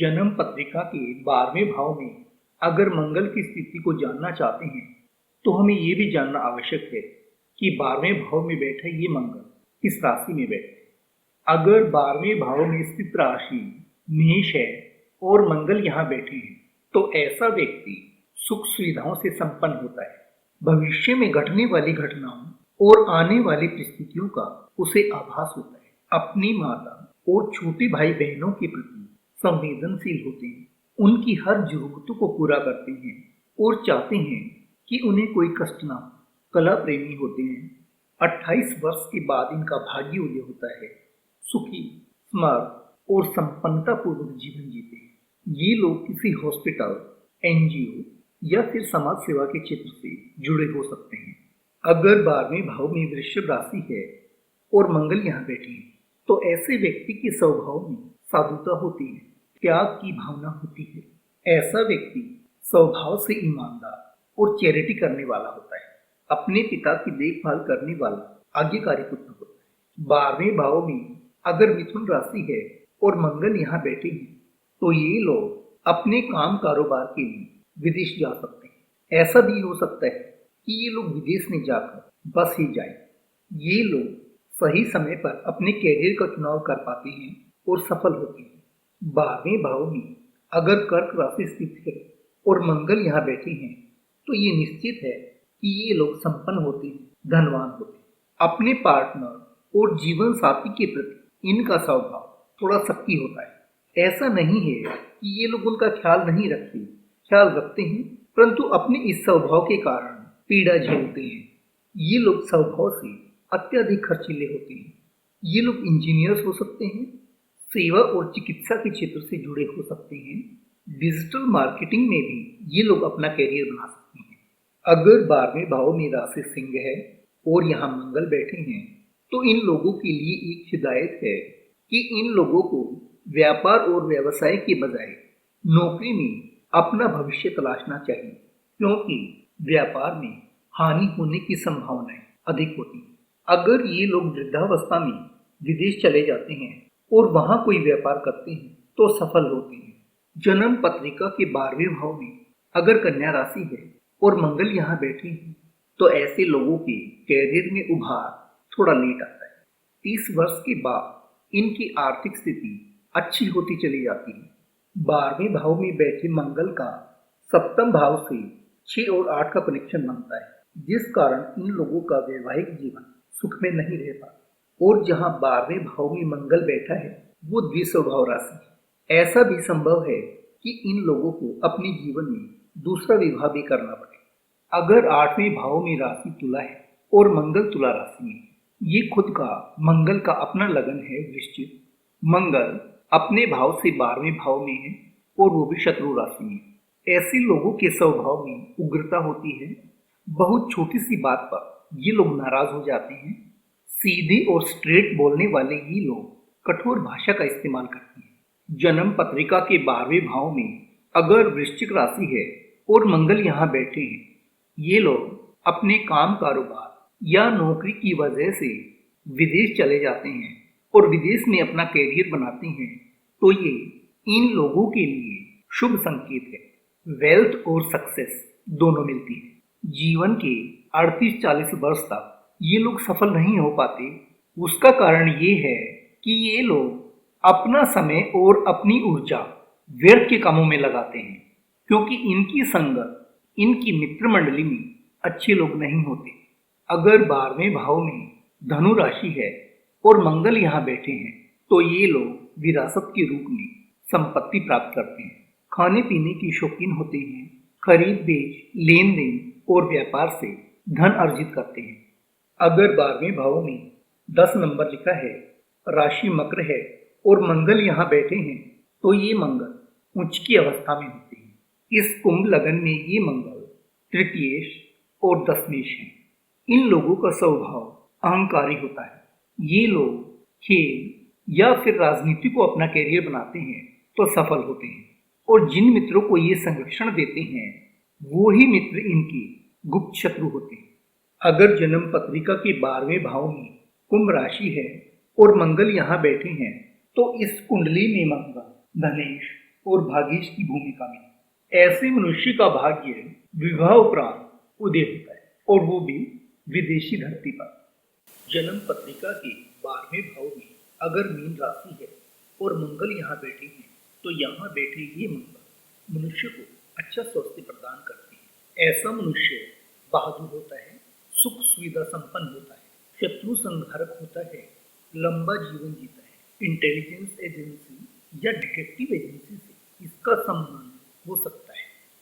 जन्म पत्रिका के 12वें भाव में अगर मंगल की स्थिति को जानना चाहते हैं तो हमें ये भी जानना आवश्यक है कि 12वें भाव में बैठा ये मंगल किस राशि में बैठे। अगर 12वें भाव में स्थित राशि मेष है और मंगल यहाँ बैठे हैं तो ऐसा व्यक्ति सुख सुविधाओं से संपन्न होता है। भविष्य में घटने वाली घटनाओं और आने वाली परिस्थितियों का उसे आभास होता है। अपनी माता और छोटे भाई बहनों के प्रति संवेदनशील होते हैं, उनकी हर जरूरतों को पूरा करते हैं और चाहते हैं कि उन्हें कोई कष्ट ना हो। कला प्रेमी होते हैं। 28 वर्ष के बाद इनका भाग्य उदय होता है। सुखी, समर्थ और संपन्नता पूर्वक जीवन जीते हैं। ये लोग किसी हॉस्पिटल, एनजीओ या फिर समाज सेवा के क्षेत्र से जुड़े हो सकते हैं। अगर 12वें भाव में वृषभ राशि है और मंगल यहाँ बैठे हैं तो ऐसे व्यक्ति के स्वभाव में साधुता होती है, त्याग की भावना होती है। ऐसा व्यक्ति स्वभाव से ईमानदार और चैरिटी करने वाला होता है। अपने पिता की देखभाल करने वाला आज्ञाकारी पुत्र होता है। 12वें भाव में अगर मिथुन राशि है और मंगल यहाँ बैठे हैं तो ये लोग अपने काम कारोबार के लिए विदेश जा सकते हैं। ऐसा भी हो सकता है कि ये लोग विदेश में जाकर बस ही जाएं। ये लोग सही समय पर अपने कैरियर का चुनाव कर पाते हैं और सफल होते हैं। 12वें भाव में अगर कर्क राशि स्थित है और मंगल यहाँ बैठे हैं तो ये निश्चित है कि ये लोग संपन्न होते हैं, धनवान होते हैं। अपने पार्टनर और जीवन साथी के प्रति इनका स्वभाव थोड़ा शक्ति होता है। ऐसा नहीं है कि ये लोग उनका ख्याल नहीं रखते, ख्याल रखते हैं, परंतु अपने इस स्वभाव के कारण पीड़ा झेलते हैं। ये लोग स्वभाव से अत्यधिक खर्चीले होते हैं। ये लोग इंजीनियर्स हो सकते हैं, सेवा और चिकित्सा के क्षेत्र से जुड़े हो सकते हैं। डिजिटल मार्केटिंग में भी ये लोग अपना कैरियर बना सकते हैं। अगर 12वें भाव में राशि सिंह है और यहाँ मंगल बैठे हैं तो इन लोगों के लिए एक हिदायत है कि इन लोगों को व्यापार और व्यवसाय के बजाय नौकरी में अपना भविष्य तलाशना चाहिए, क्योंकि व्यापार में हानि होने की संभावनाएं अधिक होती हैं। अगर ये लोग वृद्धावस्था में विदेश चले जाते हैं और वहां कोई व्यापार करते हैं तो सफल होते हैं। जन्म पत्रिका के 12वें भाव में अगर कन्या राशि है और मंगल यहाँ बैठे हैं तो ऐसे लोगों के कैरियर में उभार थोड़ा लेट आता है। 30 वर्ष के बाद इनकी आर्थिक स्थिति अच्छी होती चली जाती है। 12वें भाव में बैठे मंगल का सप्तम भाव से 6 और 8 का कनेक्शन बनता है, जिस कारण इन लोगों का वैवाहिक जीवन सुख में नहीं रहता। और जहां 12वें भाव में मंगल बैठा है वो द्विस्वभाव राशि है। ऐसा भी संभव है कि इन लोगों को अपने जीवन में दूसरा विवाह भी करना पड़े। अगर 8वें भाव में राशि तुला है और मंगल तुला राशि में, ये खुद का मंगल का अपना लगन है वृश्चिक। मंगल अपने भाव से 12वें भाव में है और वो भी शत्रु राशि में। ऐसे लोगों के स्वभाव में उग्रता होती है। बहुत छोटी सी बात पर ये लोग नाराज हो जाते हैं। सीधे और स्ट्रेट बोलने वाले ये लोग कठोर भाषा का इस्तेमाल करते हैं। जन्म पत्रिका के 12वें भाव में अगर वृश्चिक राशि है और मंगल यहाँ बैठे हैं, ये लोग अपने काम कारोबार या नौकरी की वजह से विदेश चले जाते हैं और विदेश में अपना कैरियर बनाते हैं तो ये इन लोगों के लिए शुभ संकेत है। वेल्थ और सक्सेस दोनों मिलती है। जीवन के 38-40 वर्ष तक ये लोग सफल नहीं हो पाते। उसका कारण ये है कि ये लोग अपना समय और अपनी ऊर्जा व्यर्थ के कामों में लगाते हैं, क्योंकि इनकी संगत, इनकी मित्र मंडली में अच्छे लोग नहीं होते। अगर 12वें भाव में धनु राशि है और मंगल यहाँ बैठे हैं तो ये लोग विरासत के रूप में संपत्ति प्राप्त करते हैं। खाने पीने के शौकीन होते हैं। खरीद बेच, लेन देन और व्यापार से धन अर्जित करते हैं। अगर 12वें भाव में 10 नंबर लिखा है, राशि मकर है और मंगल यहाँ बैठे हैं तो ये मंगल उच्च की अवस्था में होते हैं। इस कुंभ लगन में ये मंगल तृतीयेश और दशमेश हैं। इन लोगों का स्वभाव अहंकारी होता है। ये लोग खेल या फिर राजनीति को अपना कैरियर बनाते हैं तो सफल होते हैं, और जिन मित्रों को ये संरक्षण देते हैं वो ही मित्र इनके गुप्त शत्रु होते हैं। अगर जन्म पत्रिका के 12वें भाव में कुंभ राशि है और मंगल यहाँ बैठे हैं तो इस कुंडली में मंगल धनेश, और भाग्येश की भूमिका में। ऐसे मनुष्य का भाग्य विवाह उपरांत उदय होता है, और वो भी विदेशी धरती पर। जन्म पत्रिका के 12वें भाव में अगर मीन राशि है और मंगल यहाँ बैठे हैं, तो यहाँ बैठे ये मंगल मनुष्य को अच्छा स्वास्थ्य प्रदान करते हैं। ऐसा मनुष्य बहादुर होता है, सुख सुविधा संपन्न होता है, शत्रु संहारक होता है, लंबा जीवन जीता है। इंटेलिजेंस एजेंसी या डिटेक्टिव एजेंसी से इसका संबंध हो सकता है।